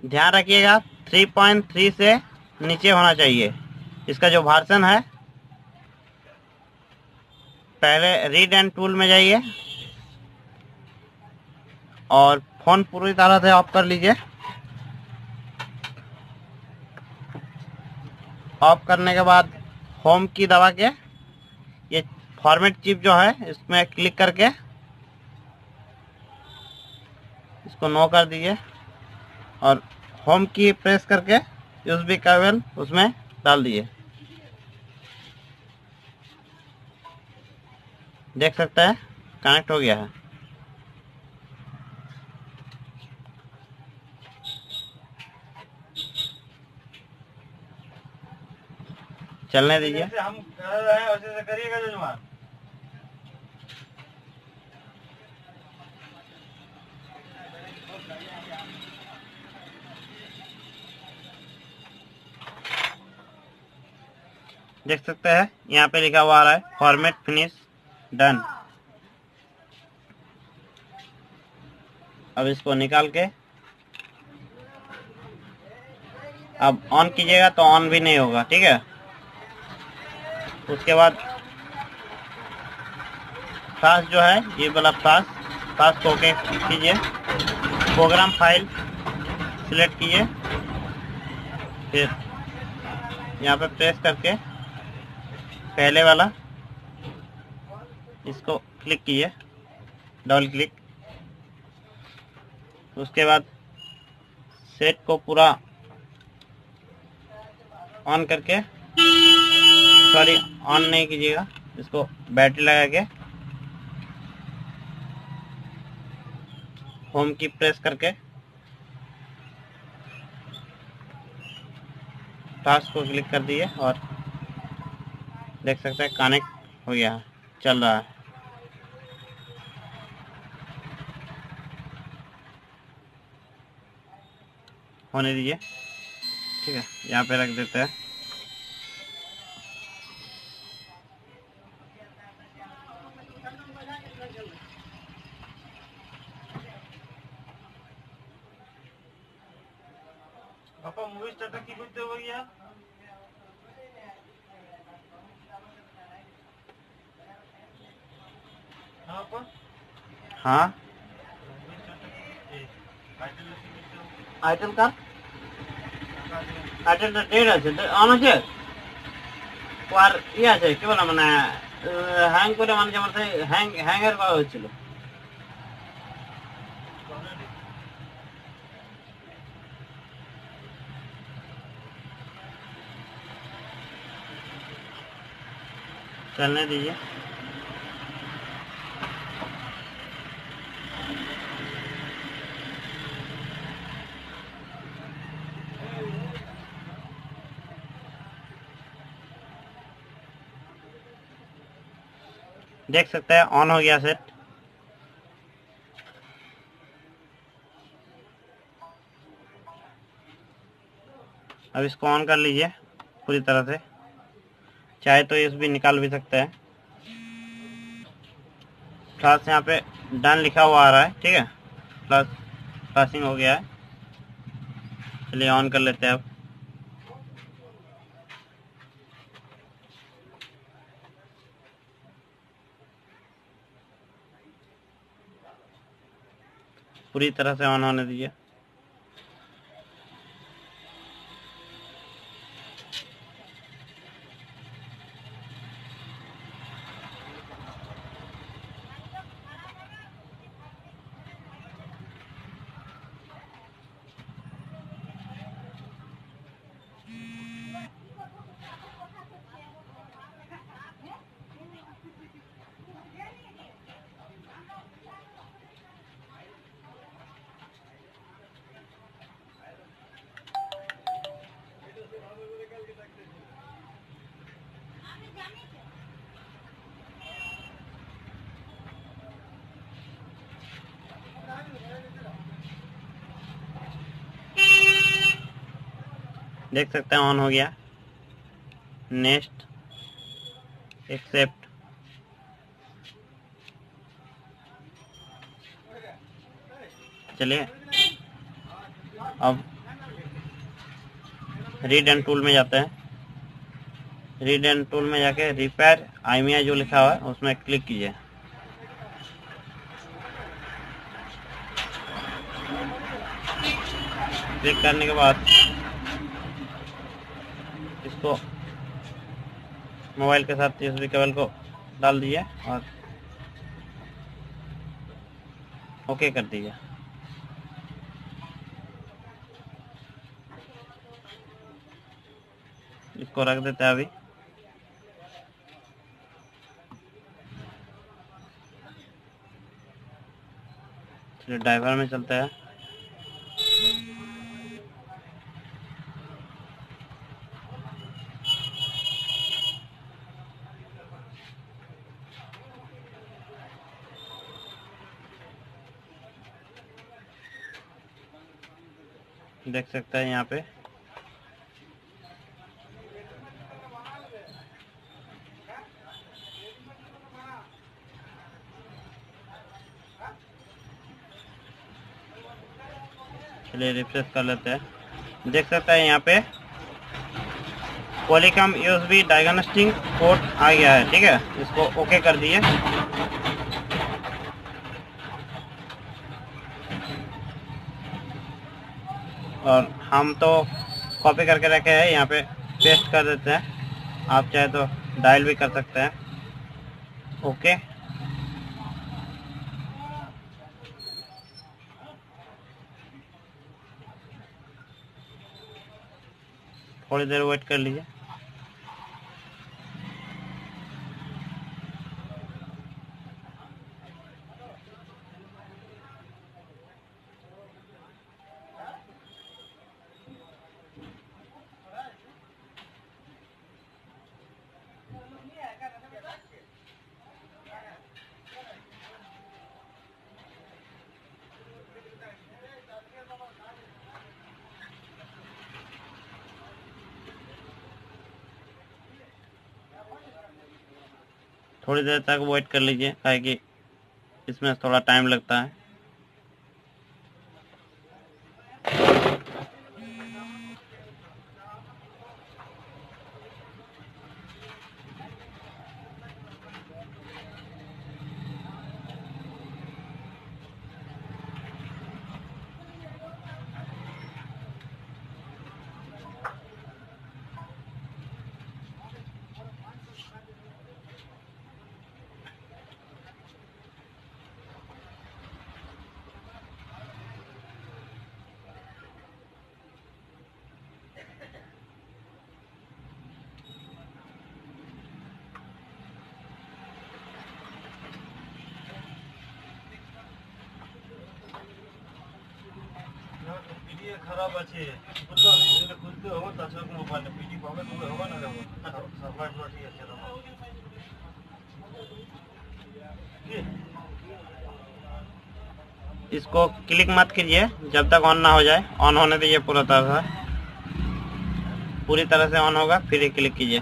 ध्यान रखिएगा 3.3 से नीचे होना चाहिए इसका जो वर्जन है। पहले रीड एंड टूल में जाइए और फ़ोन पूरी तरह से ऑफ कर लीजिए। ऑफ करने के बाद होम की दबा के ये फॉर्मेट चिप जो है इसमें क्लिक करके इसको नो कर दीजिए और होम की प्रेस करके यूएसबी केबल उसमें डाल दीजिए। देख सकते हैं कनेक्ट हो गया है। चलने दीजिए। हम कर रहे हैं वैसे से करिएगा जजमान। देख सकते हैं यहाँ पे लिखा हुआ आ रहा है फॉर्मेट फिनिश डन। अब इसको निकाल के अब ऑन कीजिएगा तो ऑन भी नहीं होगा, ठीक है। उसके बाद फ्लाश जो है ये वाला फ्लाश को ओके कीजिए। प्रोग्राम फाइल सिलेक्ट कीजिए, फिर यहाँ पे प्रेस करके पहले वाला इसको क्लिक कीजिए, डबल क्लिक। उसके बाद सेट को पूरा ऑन करके, सॉरी ऑन नहीं कीजिएगा, इसको बैटरी लगा के होम की प्रेस करके टास्क को क्लिक कर दिए और देख सकते हैं कनेक्ट हो गया है, चल रहा है। होने दीजिए, ठीक है। यहाँ पे रख देते हैं। पापा मूवी स्टार्ट की करते हो गया। हाँ আইটেল কার আইটেলটা ডেট আছে, অন আছে আর ই আছে কি বলে মানে হ্যাং করে মানে যেমন হ্যাংয়ের করা হয়েছিল। चलने दीजिए। देख सकते हैं ऑन हो गया सेट। अब इसको ऑन कर लीजिए पूरी तरह से, चाहे तो यूएसबी निकाल भी सकते हैं। फ्लैश यहाँ पे डन लिखा हुआ आ रहा है, ठीक है। फ्लैशिंग हो गया है। चलिए ऑन कर लेते हैं अब। पूरी तरह से ऑन होने दीजिए। देख सकते हैं ऑन हो गया। Next, except. चलिए अब रीड एंड टूल में जाते हैं। रीड एंड टूल में जाके रिपेयर IMEI जो लिखा हुआ है उसमें क्लिक कीजिए। क्लिक करने के बाद इसको मोबाइल के साथ USB केबल को डाल दीजिए और ओके कर दीजिए। इसको रख देते हैं अभी। चलिए ड्राइवर में चलते हैं। देख सकते हैं यहाँ पे चलिए रिफ्रेश कर लेते हैं। देख सकते हैं यहाँ पे पॉलीकॉम USB डायग्नोस्टिक पोर्ट आ गया है। ठीक है, इसको ओके कर दिए। और हम तो कॉपी करके रखे हैं, यहाँ पे पेस्ट कर देते हैं। आप चाहे तो डायल भी कर सकते हैं। ओके, थोड़ी देर वेट कर लीजिए। थोड़ी देर तक वेट कर लीजिए, काहे कि इसमें थोड़ा टाइम लगता है। খারাপ আছে বুঝলাম, এটা খুলতে হবে, তাছাড়া কোনো উপায় নেই। পিডি পাবে তবে হবে না, দেখো সাপ্লাইগুলো ঠিক আছে। इसको क्लिक मत कीजिए जब तक ऑन ना हो जाए। ऑन होने दीजिए पूरी तरह से ऑन होगा फिर ही क्लिक कीजिए।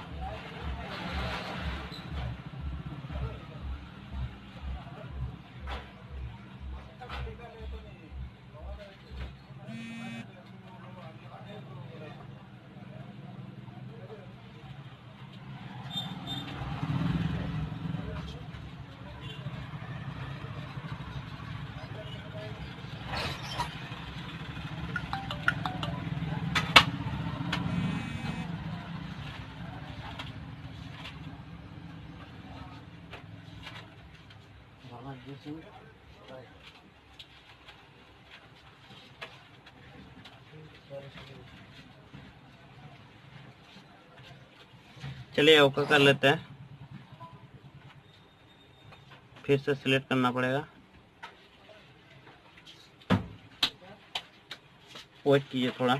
चलिए ओके कर लेते हैं। फिर से सिलेक्ट करना पड़ेगा। वेट कीजिए थोड़ा।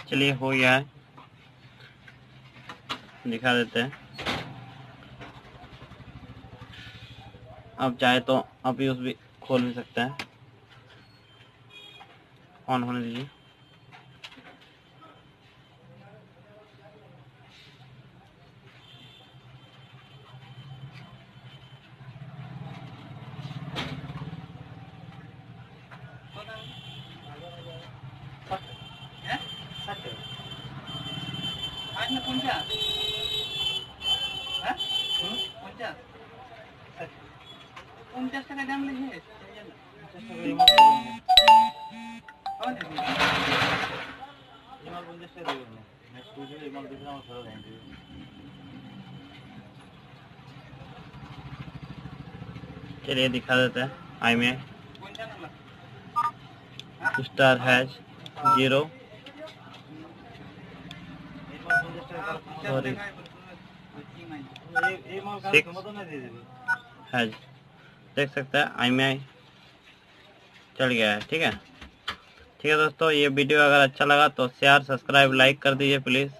चलिए हो गया है, दिखा देते हैं। अब चाहे तो आप यूज भी खोल भी सकते हैं। ऑन होने दीजिए। चलिए दिखा देते हैं। आई में स्टार हैज 0 सॉरी 6 हैज, देख सकते हैं आई में चल गया है। ठीक है दोस्तों, ये वीडियो अगर अच्छा लगा तो शेयर सब्सक्राइब लाइक कर दीजिए प्लीज़।